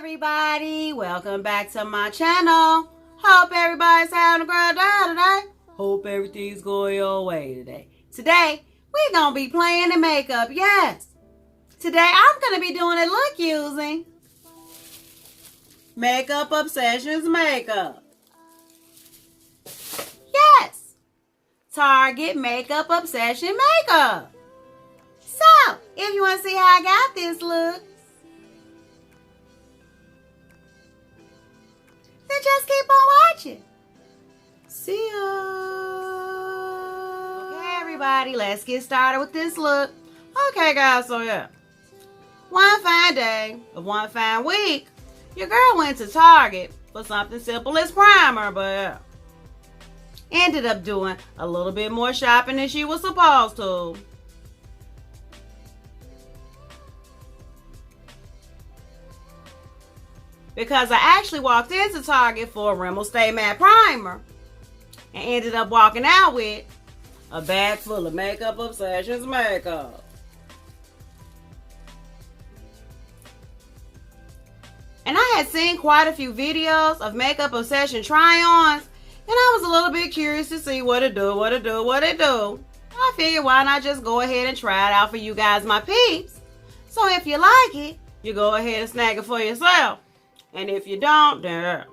everybody, welcome back to my channel. Hope everybody's having a great day today. Hope everything's going your way today. Today, we're going to be playing the makeup, yes. Today, I'm going to be doing a look using Makeup Obsessions makeup. Yes, Target Makeup Obsession makeup. So, if you want to see how I got this look, then just keep on watching. See ya. Okay, everybody, let's get started with this look. Okay, guys, so yeah. One fine day of one fine week, your girl went to Target for something simple as primer, but ended up doing a little bit more shopping than she was supposed to. Because I actually walked into Target for a Rimmel Stay Matte Primer and ended up walking out with a bag full of Makeup Obsessions makeup. And I had seen quite a few videos of Makeup Obsession try-ons, and I was a little bit curious to see what it do. I figured why not just go ahead and try it out for you guys, my peeps. So if you like it, you go ahead and snag it for yourself. And if you don't, then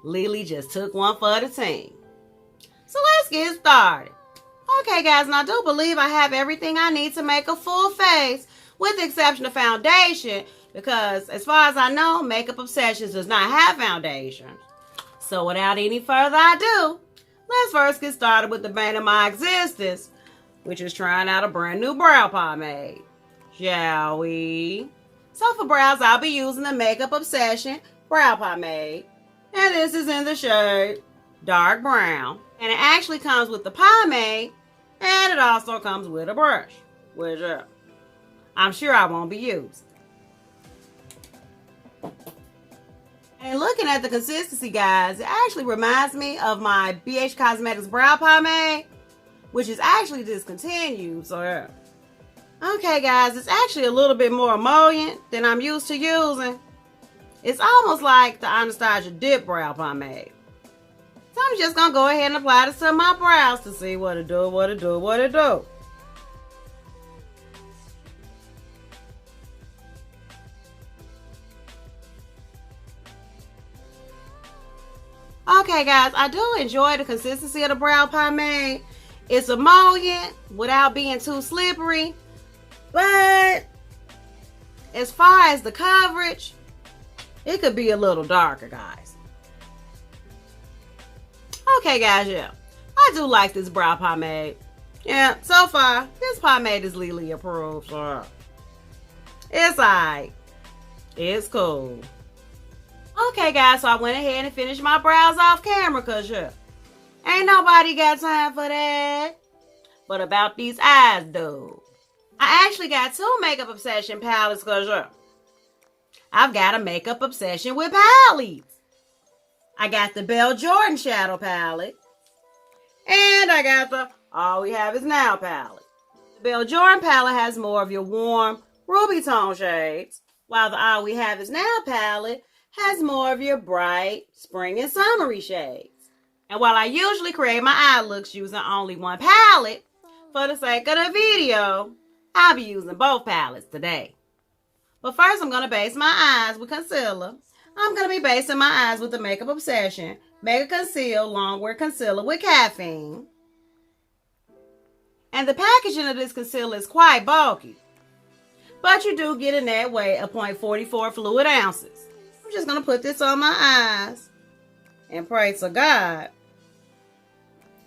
Lily just took one for the team. So let's get started. Okay, guys, and I do believe I have everything I need to make a full face, with the exception of foundation, because as far as I know, Makeup Obsessions does not have foundation. So without any further ado, let's first get started with the bane of my existence, which is trying out a brand new brow pomade. Shall we? So for brows, I'll be using the Makeup Obsession brow pomade. And this is in the shade Dark Brown. And it actually comes with the pomade, and it also comes with a brush, which I'm sure I won't be using. And looking at the consistency, guys, it actually reminds me of my BH Cosmetics brow pomade, which is actually discontinued, so yeah. Okay, guys, it's actually a little bit more emollient than I'm used to using. It's almost like the Anastasia Dip Brow Pomade. So I'm just going to go ahead and apply this to my brows to see what it do. Okay, guys, I do enjoy the consistency of the brow pomade. It's emollient without being too slippery. But as far as the coverage, it could be a little darker, guys. Okay, guys, yeah. I do like this brow pomade. Yeah, so far, this pomade is Lily approved, so it's alright. It's cool. Okay, guys, so I went ahead and finished my brows off camera, because yeah, ain't nobody got time for that. But about these eyes, though. I actually got two Makeup Obsession palettes because I've got a Makeup Obsession with palettes. I got the Belle Jordan Shadow palette. And I got the All We Have Is Now palette. The Belle Jordan palette has more of your warm ruby tone shades, while the All We Have Is Now palette has more of your bright spring and summery shades. And while I usually create my eye looks using only one palette, for the sake of the video, I'll be using both palettes today. But first, I'm going to base my eyes with concealer. I'm going to be basing my eyes with the Makeup Obsession Mega Conceal Longwear Concealer with Caffeine. And the packaging of this concealer is quite bulky, but you do get a net weight of 0.44 fluid ounces. I'm just going to put this on my eyes and pray to God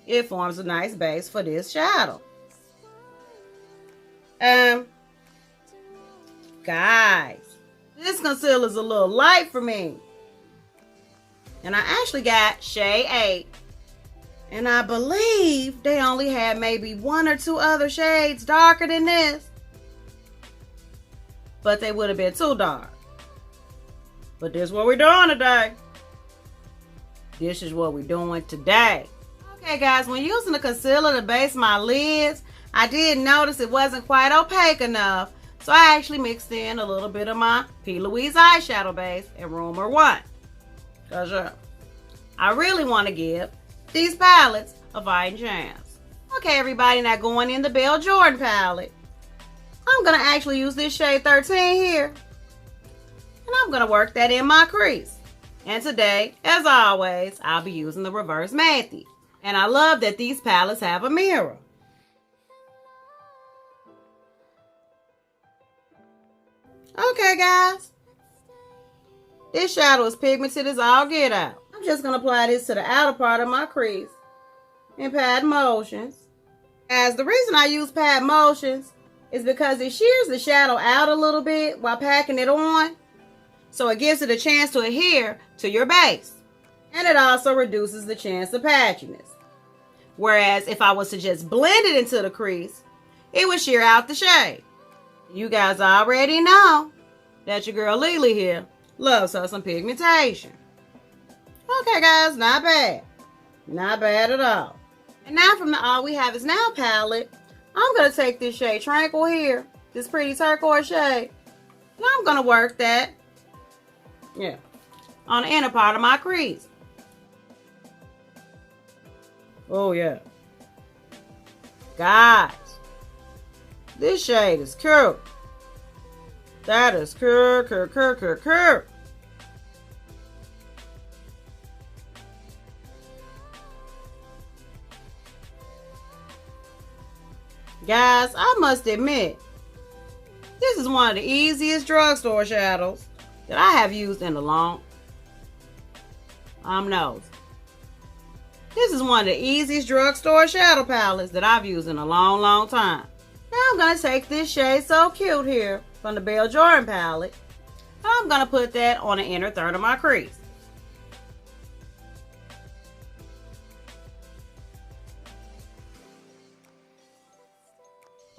it forms a nice base for this shadow. Guys, this concealer is a little light for me. And I actually got shade 8. And I believe they only had maybe one or two other shades darker than this. But they would have been too dark. But this is what we're doing today. This is what we're doing today. Okay, guys, when using the concealer to base my lids, I did notice it wasn't quite opaque enough. So I actually mixed in a little bit of my P. Louise eyeshadow base in Rumor 1. Because I really want to give these palettes a fighting chance. Okay, everybody, now going in the Belle Jordan palette. I'm going to actually use this shade 13 here. And I'm going to work that in my crease. And today, as always, I'll be using the Reverse Matthew. And I love that these palettes have a mirror. Okay, guys. This shadow is pigmented as all get out. I'm just going to apply this to the outer part of my crease in pad motions. As the reason I use pad motions is because it shears the shadow out a little bit while packing it on. So it gives it a chance to adhere to your base. And it also reduces the chance of patchiness. Whereas if I was to just blend it into the crease, it would shear out the shade. You guys already know that your girl Lily here loves her some pigmentation. Okay, guys, not bad. Not bad at all. And now from the All We Have Is Now palette, I'm going to take this shade Tranquil here, this pretty turquoise shade, and I'm going to work that, on the inner part of my crease. Oh, yeah. Guys, this shade is cute. That is cute. Guys, I must admit, this is one of the easiest drugstore shadows that I have used in a long nose. This is one of the easiest drugstore shadow palettes that I've used in a long time. Now I'm going to take this shade So Cute here from the Belle Jordan palette, and I'm going to put that on the inner third of my crease.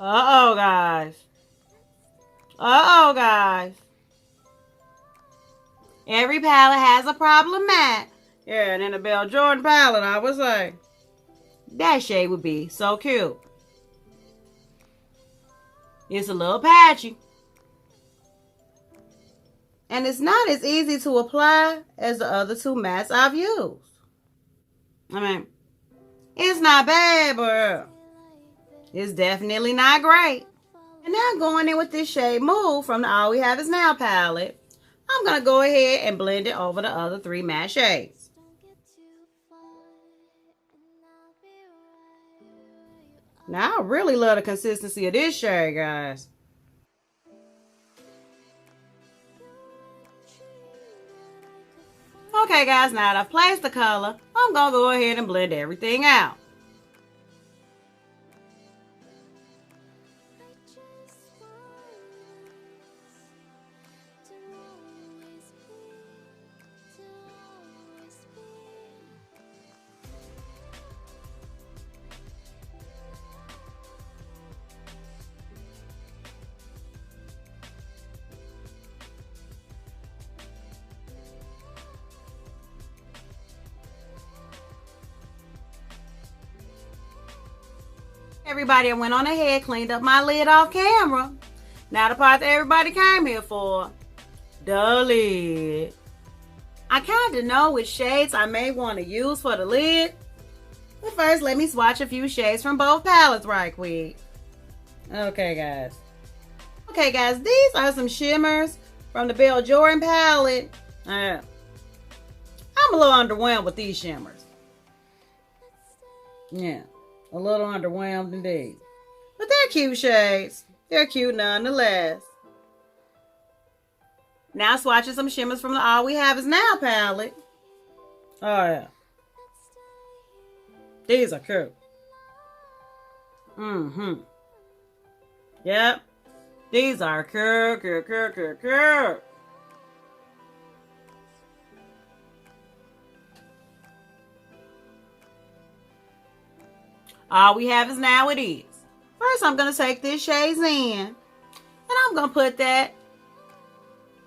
Uh-oh, guys. Uh-oh, guys. Every palette has a problem mat. Yeah, and in the Belle Jordan palette, I would say, that shade would be So Cute. It's a little patchy. And it's not as easy to apply as the other two mattes I've used. I mean, it's not bad, but it's definitely not great. And now going in with this shade Move from the All We Have Is Now palette, I'm going to go ahead and blend it over the other three matte shades. Now, I really love the consistency of this shade, guys. Okay, guys, now that I've placed the color, I'm going to go ahead and blend everything out. Everybody, I went on ahead, cleaned up my lid off camera. Now the part that everybody came here for, the lid. I kind of know which shades I may want to use for the lid. But first, let me swatch a few shades from both palettes right quick. Okay, guys. Okay, guys, these are some shimmers from the Belle Jordan palette. I'm a little underwhelmed with these shimmers. Yeah. A little underwhelmed indeed. But they're cute shades. They're cute nonetheless. Now swatching some shimmers from the All We Have Is Now palette. Oh yeah. These are cute. Yep. These are cute. All we have is now it is. First, I'm going to take this shade Zen, and I'm going to put that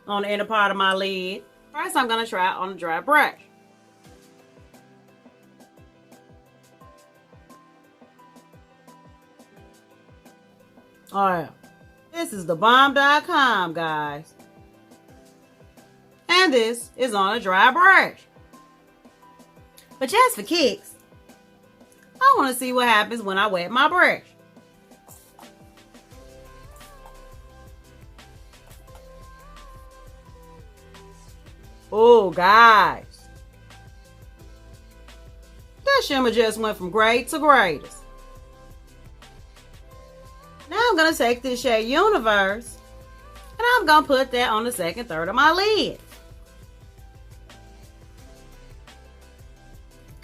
on the inner part of my lid. First, I'm going to try it on a dry brush. Oh yeah. This is thebomb.com, guys. And this is on a dry brush. But just for kicks, I want to see what happens when I wet my brush. Oh, guys. That shimmer just went from great to greatest. Now I'm going to take this shade Universe and I'm going to put that on the second third of my lid.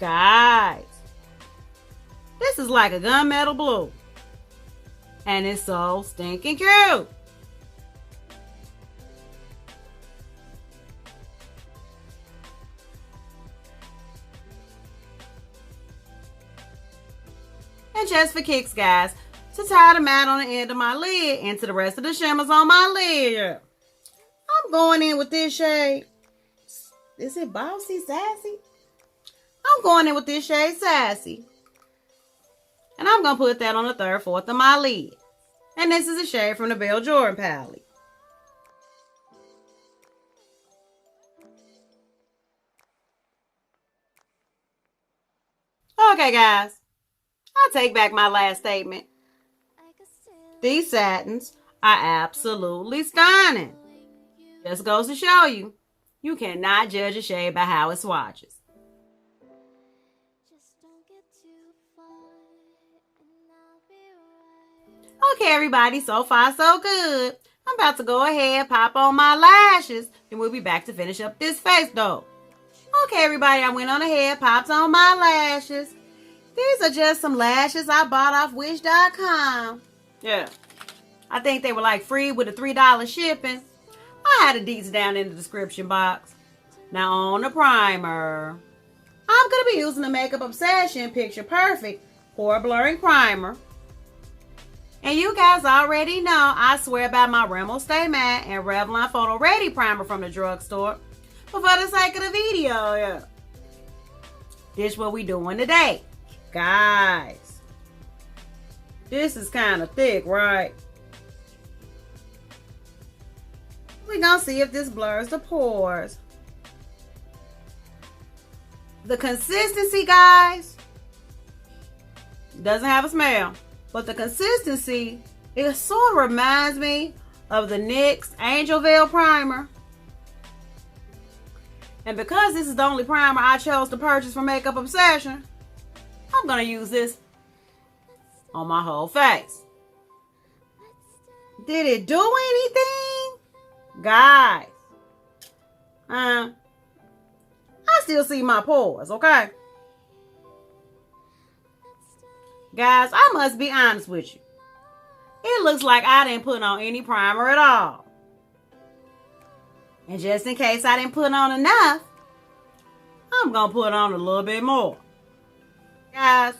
Guys, this is like a gunmetal blue. And it's so stinking cute. And just for kicks, guys, to tie the mat on the end of my lid into the rest of the shimmers on my lid, I'm going in with this shade. Is it Bossy Sassy? I'm going in with this shade Sassy. And I'm going to put that on the third, fourth of my lid. And this is a shade from the Belle Jordan palette. Okay, guys. I'll take back my last statement. These satins are absolutely stunning. Just goes to show you, you cannot judge a shade by how it swatches. Okay, everybody, so far so good. I'm about to go ahead, pop on my lashes, and we'll be back to finish up this face though. Okay, everybody, I went on ahead, popped on my lashes. These are just some lashes I bought off Wish.com. Yeah. I think they were like free with a $3 shipping. I had the deets down in the description box. Now on the primer. I'm going to be using the Makeup Obsession Picture Perfect Pore Blurring Primer. And you guys already know I swear by my Rimmel Stay Matte and Revlon Photo Ready Primer from the drugstore. But for the sake of the video, yeah. This is what we doing today. Guys, this is kind of thick, right? We're going to see if this blurs the pores. The consistency, guys, doesn't have a smell. But the consistency, it sort of reminds me of the NYX Angel Veil Primer. And because this is the only primer I chose to purchase from Makeup Obsession, I'm going to use this on my whole face. Did it do anything? Guys, I still see my pores, okay? Guys, I must be honest with you. It looks like I didn't put on any primer at all. And just in case I didn't put on enough, I'm going to put on a little bit more. Guys,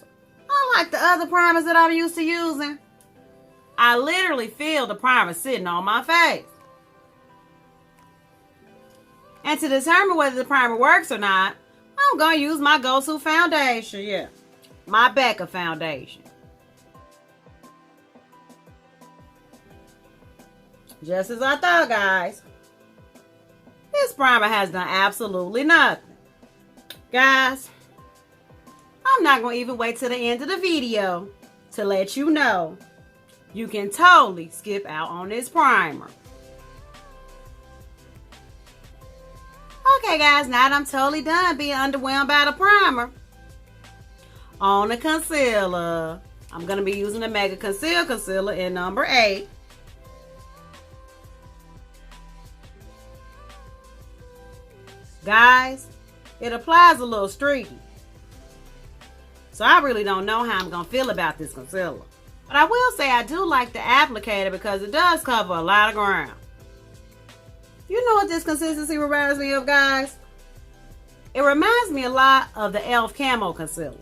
unlike the other primers that I'm used to using, I literally feel the primer sitting on my face. And to determine whether the primer works or not, I'm going to use my go-to foundation, yeah. My Becca foundation. Just as I thought, guys. This primer has done absolutely nothing. Guys, I'm not going to even wait till the end of the video to let you know you can totally skip out on this primer. Okay, guys, now that I'm totally done being underwhelmed by the primer, on the concealer, I'm going to be using the Mega Conceal Concealer in number 8. Guys, it applies a little streaky. So I really don't know how I'm going to feel about this concealer. But I will say I do like the applicator because it does cover a lot of ground. You know what this consistency reminds me of, guys? It reminds me a lot of the e.l.f. Camo Concealer.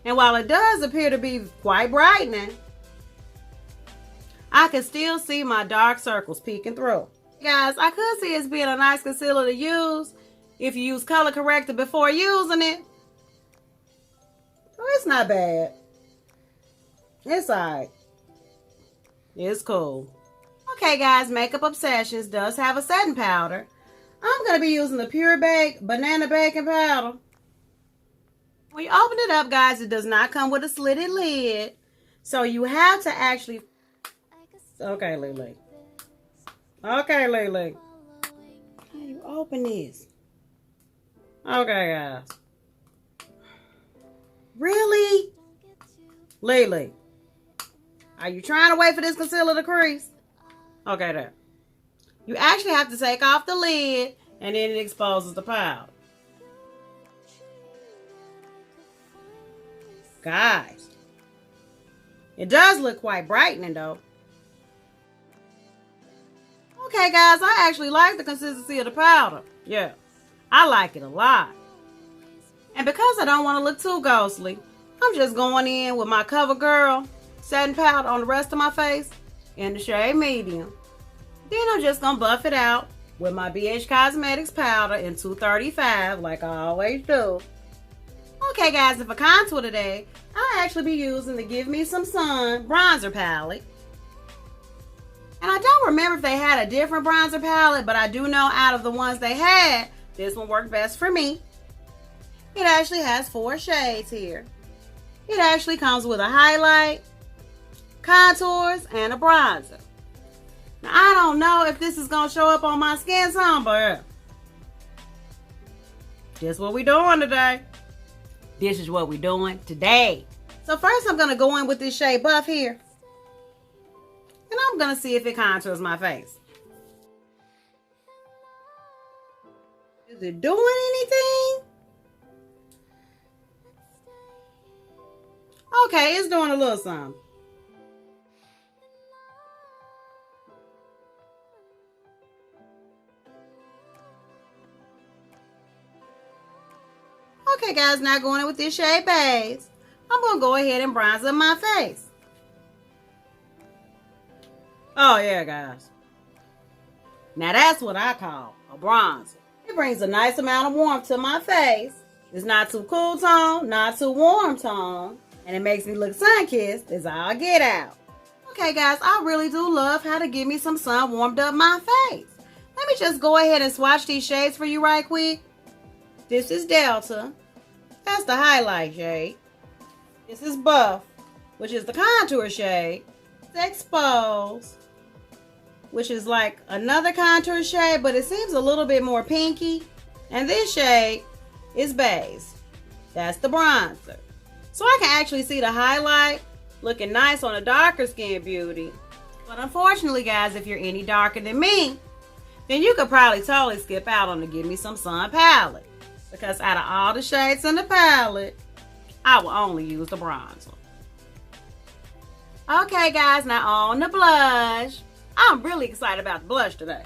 And while it does appear to be quite brightening, I can still see my dark circles peeking through. Guys, I could see it being a nice concealer to use if you use color corrector before using it. So it's not bad. It's alright. It's cool. Okay, guys, Makeup Obsessions does have a setting powder. I'm going to be using the Pure Bake Banana Baking Powder. When you open it up, guys, it does not come with a slitted lid. So you have to actually... Okay, Lily. Okay, Lily. How do you open this? Okay, guys. Really? Lily. Are you trying to wait for this concealer to crease? Okay, there. You actually have to take off the lid and then it exposes the powder. Guys, it does look quite brightening though. Okay, guys, I actually like the consistency of the powder. Yeah, I like it a lot. And because I don't want to look too ghostly, I'm just going in with my CoverGirl setting powder on the rest of my face in the shade medium. Then I'm just going to buff it out with my BH Cosmetics powder in 235 like I always do. Okay, guys, and for contour today, I'll actually be using the Give Me Some Sun bronzer palette. And I don't remember if they had a different bronzer palette, but I do know out of the ones they had, this one worked best for me. It actually has 4 shades here. It actually comes with a highlight, contours, and a bronzer. Now, I don't know if this is going to show up on my skin tone, but this is what we're doing today. This is what we're doing today. So first I'm going to go in with this shade Buff here. And I'm going to see if it contours my face. Is it doing anything? Okay, it's doing a little something. Okay, guys, now going in with this shade Beige, I'm going to go ahead and bronze up my face. Oh, yeah, guys. Now, that's what I call a bronzer. It brings a nice amount of warmth to my face. It's not too cool tone, not too warm tone, and it makes me look sun-kissed as all get out. Okay, guys, I really do love how to give me some sun warmed up my face. Let me just go ahead and swatch these shades for you right quick. This is Delta. That's the highlight shade. This is Buff, which is the contour shade. It's Expose, which is like another contour shade, but it seems a little bit more pinky. And this shade is Beige. That's the bronzer. So I can actually see the highlight looking nice on a darker skin beauty. But unfortunately, guys, if you're any darker than me, then you could probably totally skip out on the Give Me Some Sun palette. Because out of all the shades in the palette, I will only use the bronzer. Okay, guys, now on the blush. I'm really excited about the blush today.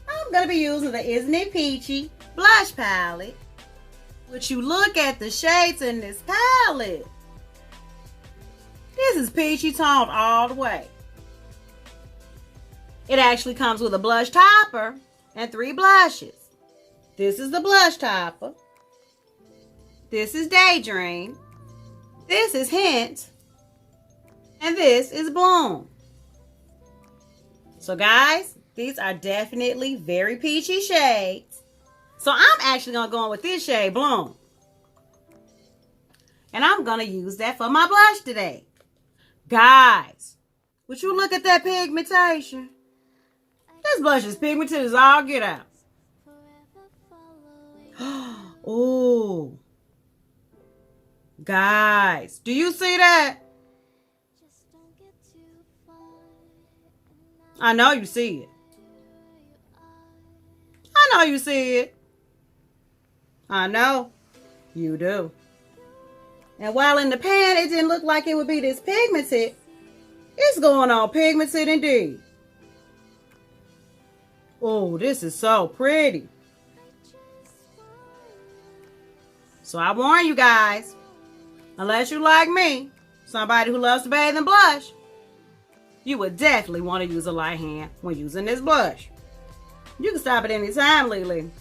I'm going to be using the Isn't It Peachy blush palette. Which you look at the shades in this palette. This is peachy toned all the way. It actually comes with a blush topper and 3 blushes. This is the blush topper. This is Daydream. This is Hint. And this is Bloom. So guys, these are definitely very peachy shades. So I'm actually going to go in with this shade Bloom. And I'm going to use that for my blush today. Guys, would you look at that pigmentation? This blush is pigmented as all get out. Ooh. Guys, do you see that? I know you see it. I know you see it. I know you do. And while in the pan it didn't look like it would be this pigmented, it's going on pigmented indeed. Oh, this is so pretty. So I warn you guys, unless you like me, somebody who loves to bathe in blush, you would definitely want to use a light hand when using this blush. You can stop at any time, Lily.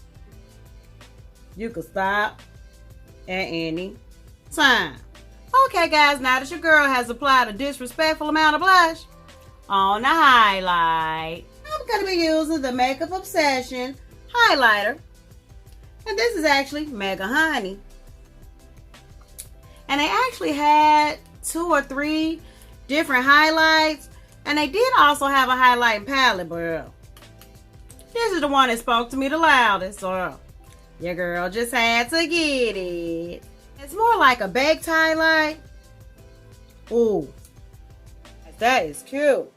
You can stop at any time. Okay, guys, now that your girl has applied a disrespectful amount of blush, on the highlight. I'm going to be using the Makeup Obsession highlighter. And this is actually Mega Honey. And they actually had 2 or 3 different highlights. And they did also have a highlighting palette, but this is the one that spoke to me the loudest. So your girl just had to get it. It's more like a baked highlight. Ooh, that is cute.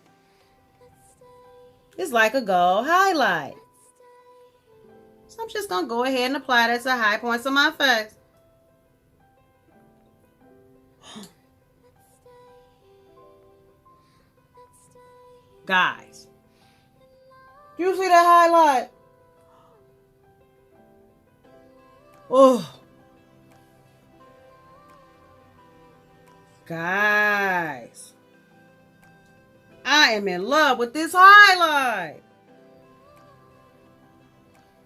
It's like a gold highlight. So I'm just going to go ahead and apply that to the high points of my face. Guys, do you see that highlight? Oh. Guys, I am in love with this highlight.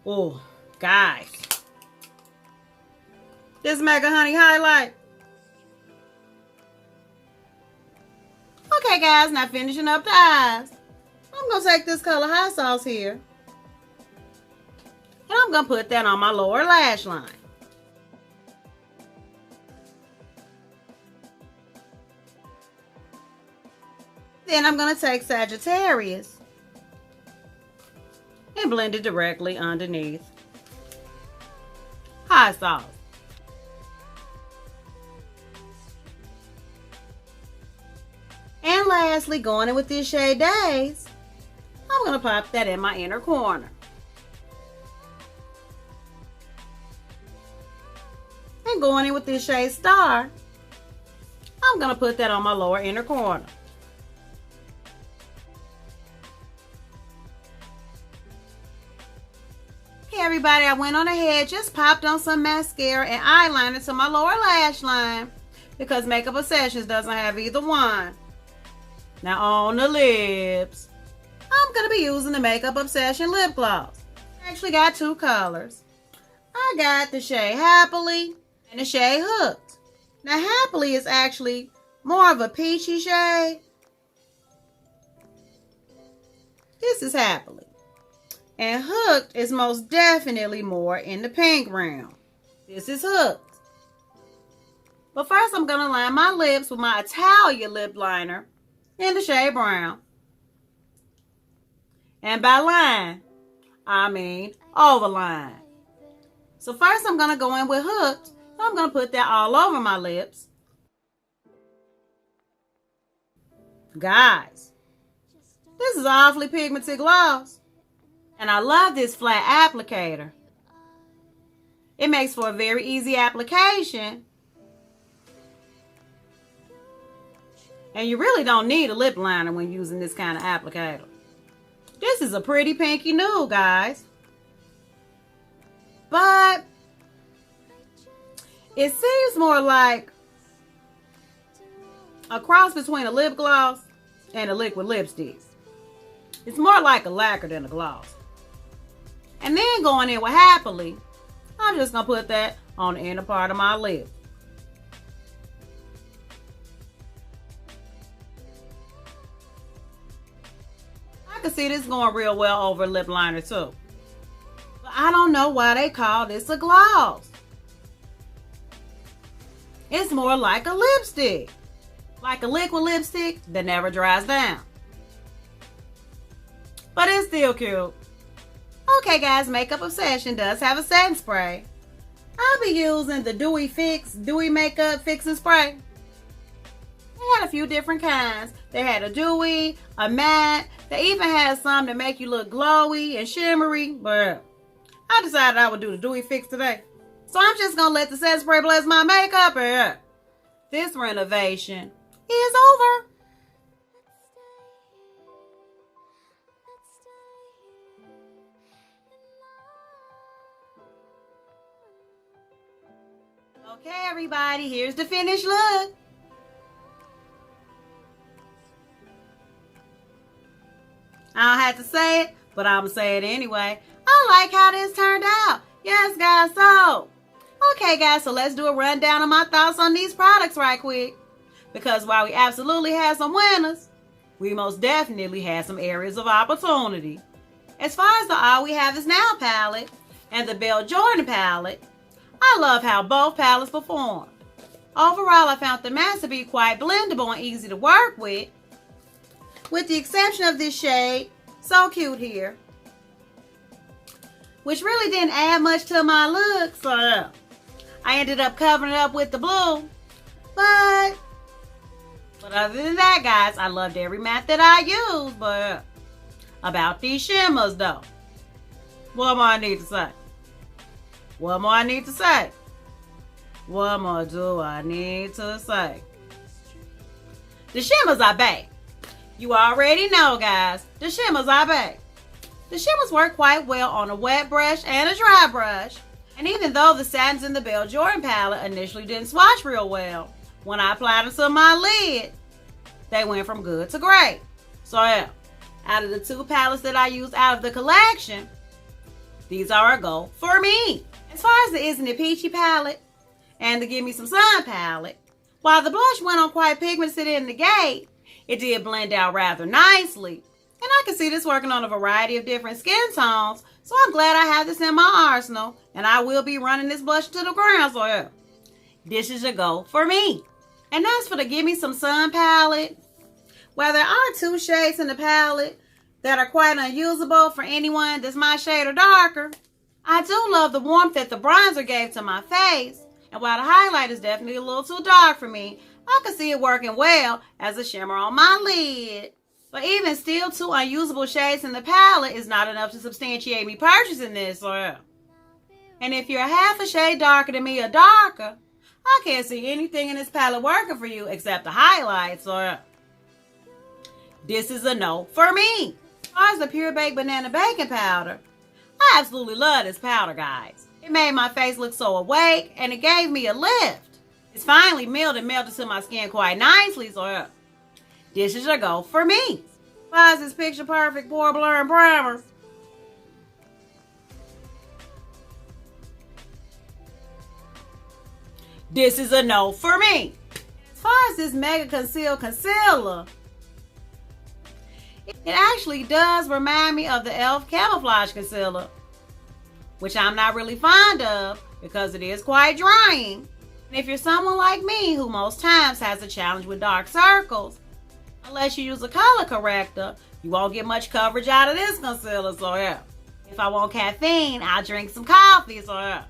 Oh, guys. This Mega Honey highlight. Okay, guys, now finishing up the eyes. I'm going to take this color hot sauce here. And I'm going to put that on my lower lash line. Then I'm going to take Sagittarius and blend it directly underneath hot sauce. And lastly, going in with this shade Days, I'm going to pop that in my inner corner. And going in with this shade Star, I'm going to put that on my lower inner corner. Hey everybody, I went on ahead, just popped on some mascara and eyeliner to my lower lash line because Makeup Obsessions doesn't have either one. Now on the lips, I'm going to be using the Makeup Obsession lip gloss. I actually got 2 colors. I got the shade Happily and the shade Hooked. Now Happily is actually more of a peachy shade. This is Happily. And Hooked is most definitely more in the pink realm. This is Hooked. But first I'm going to line my lips with my Italia lip liner in the shade Brown. And by line, I mean overline. So first I'm going to go in with Hooked. I'm going to put that all over my lips. Guys, this is an awfully pigmented gloss. And I love this flat applicator. It makes for a very easy application. And you really don't need a lip liner when using this kind of applicator. This is a pretty pinky nude, guys. But it seems more like a cross between a lip gloss and a liquid lipstick. It's more like a lacquer than a gloss. And then going in with Happily, I'm just going to put that on the inner part of my lip. I can see this going real well over lip liner too. But I don't know why they call this a gloss. It's more like a lipstick. Like a liquid lipstick that never dries down. But it's still cute. Okay guys, Makeup Obsession does have a setting spray. I'll be using the Dewy Makeup Fixing Spray. They had a few different kinds. They had a dewy, a matte. They even had some that make you look glowy and shimmery. But I decided I would do the Dewy Fix today. So I'm just going to let the setting spray bless my makeup. And this renovation is over. Okay, everybody, here's the finished look. I don't have to say it, but I'm going to say it anyway. I like how this turned out. Yes, guys, so. Okay, guys, so let's do a rundown of my thoughts on these products right quick. Because while we absolutely had some winners, we most definitely had some areas of opportunity. As far as the All We Have Is Now palette and the Belle Jordan palette, I love how both palettes performed. Overall, I found the mattes to be quite blendable and easy to work with the exception of this shade, So Cute here, which really didn't add much to my look, so I ended up covering it up with the blue. But other than that, guys, I loved every matte that I used. But about these shimmers, though, what more I need to say? What more I need to say? What more do I need to say? The shimmers are back. You already know, guys. The shimmers are back. The shimmers work quite well on a wet brush and a dry brush. And even though the satins in the Belle Jordan palette initially didn't swatch real well, when I applied them to my lid, they went from good to great. So yeah, out of the two palettes that I used out of the collection, these are a go for me. As far as the Isn't It Peachy palette and the Give Me Some Sun palette, while the blush went on quite pigmented in the gate, it did blend out rather nicely. And I can see this working on a variety of different skin tones, so I'm glad I have this in my arsenal, and I will be running this blush to the ground, so yeah, this is a go for me. And as for the Give Me Some Sun palette, while there are two shades in the palette that are quite unusable for anyone that's my shade or darker, I do love the warmth that the bronzer gave to my face. And while the highlight is definitely a little too dark for me, I can see it working well as a shimmer on my lid. But even still, two unusable shades in the palette is not enough to substantiate me purchasing this. And if you're half a shade darker than me or darker, I can't see anything in this palette working for you except the highlights. This is a no for me. As far as the Pure Baked Banana Baking Powder, I absolutely love this powder, guys. It made my face look so awake, and it gave me a lift. It's finally milled and melted to my skin quite nicely, so this is a go for me. As far as this Picture Perfect Pore Blurring Primer, this is a no for me. As far as this Mega Conceal Concealer, it actually does remind me of the e.l.f. Camouflage Concealer, which I'm not really fond of because it is quite drying. And if you're someone like me who most times has a challenge with dark circles, unless you use a color corrector, you won't get much coverage out of this concealer, so yeah. If I want caffeine, I'll drink some coffee, so yeah.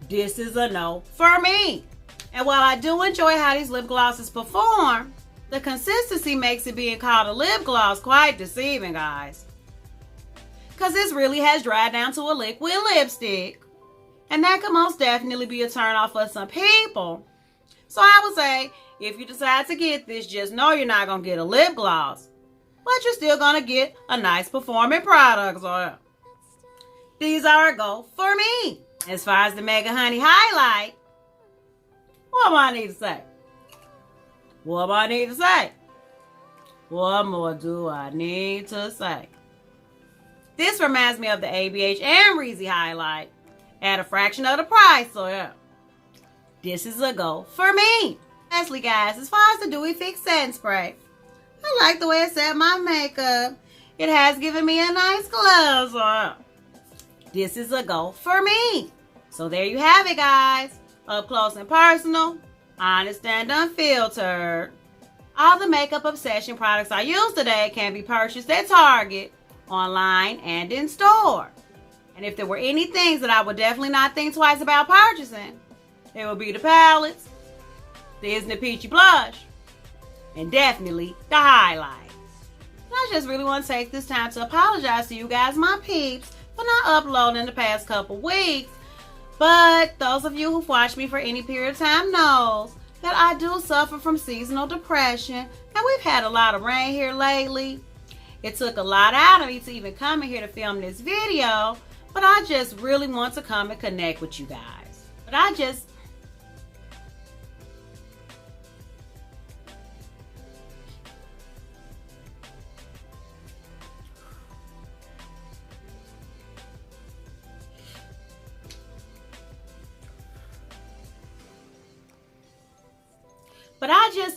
This is a no for me. And while I do enjoy how these lip glosses perform, the consistency makes it being called a lip gloss quite deceiving, guys. Because this really has dried down to a liquid lipstick. And that could most definitely be a turn-off for some people. So I would say, if you decide to get this, just know you're not going to get a lip gloss. But you're still going to get a nice performing product. So these are a go for me. As far as the Mega Honey Highlight, what do I need to say? What do I need to say? What more do I need to say? This reminds me of the ABH and Reezy Highlight at a fraction of the price, so yeah. This is a go for me. Lastly, guys, as far as the Dewy Fix Setting Spray, I like the way it set my makeup. It has given me a nice glow, so yeah. This is a go for me. So there you have it, guys. Up close and personal, honest and unfiltered. All the Makeup Obsession products I used today can be purchased at Target, online, and in store. And if there were any things that I would definitely not think twice about purchasing, it would be the palettes, the Isn't It Peachy blush, and definitely the highlights. And I just really want to take this time to apologize to you guys, my peeps, for not uploading the past couple weeks. But those of you who've watched me for any period of time knows that I do suffer from seasonal depression, and we've had a lot of rain here lately. It took a lot out of me to even come in here to film this video, but I just really want to come and connect with you guys. But I just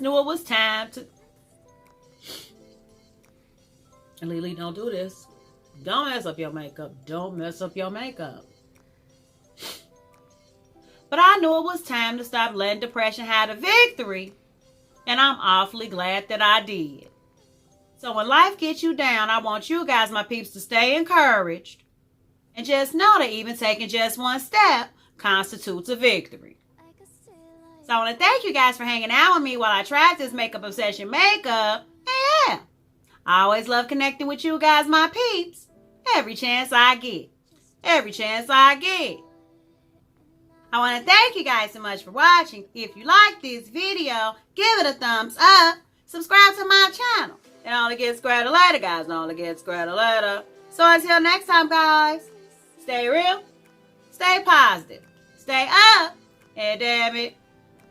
knew it was time to And Lily, don't do this. Don't mess up your makeup. Don't mess up your makeup. But I knew it was time to stop letting depression have the victory. And I'm awfully glad that I did. So when life gets you down, I want you guys, my peeps, to stay encouraged. And just know that even taking just one step constitutes a victory. So I want to thank you guys for hanging out with me while I tried this Makeup Obsession makeup. And yeah, I always love connecting with you guys, my peeps. Every chance I get. Every chance I get. I want to thank you guys so much for watching. If you like this video, give it a thumbs up. Subscribe to my channel. It only gets greater later, guys. It only gets greater later. So until next time, guys, stay real, stay positive, stay up, and damn it,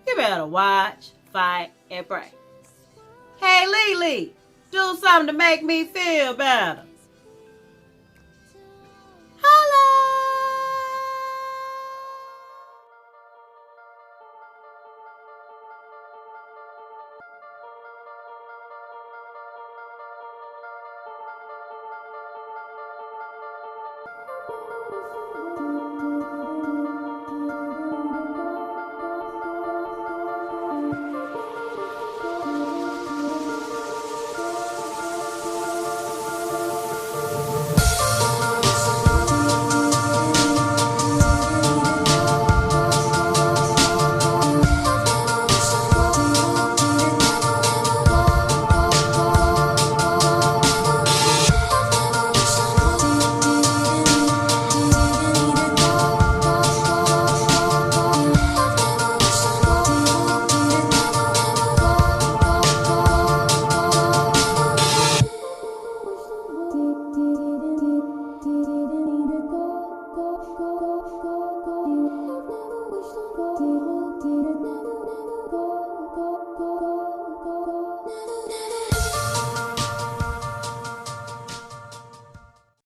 you better watch, fight, and pray. Hey, Lily, do something to make me feel better.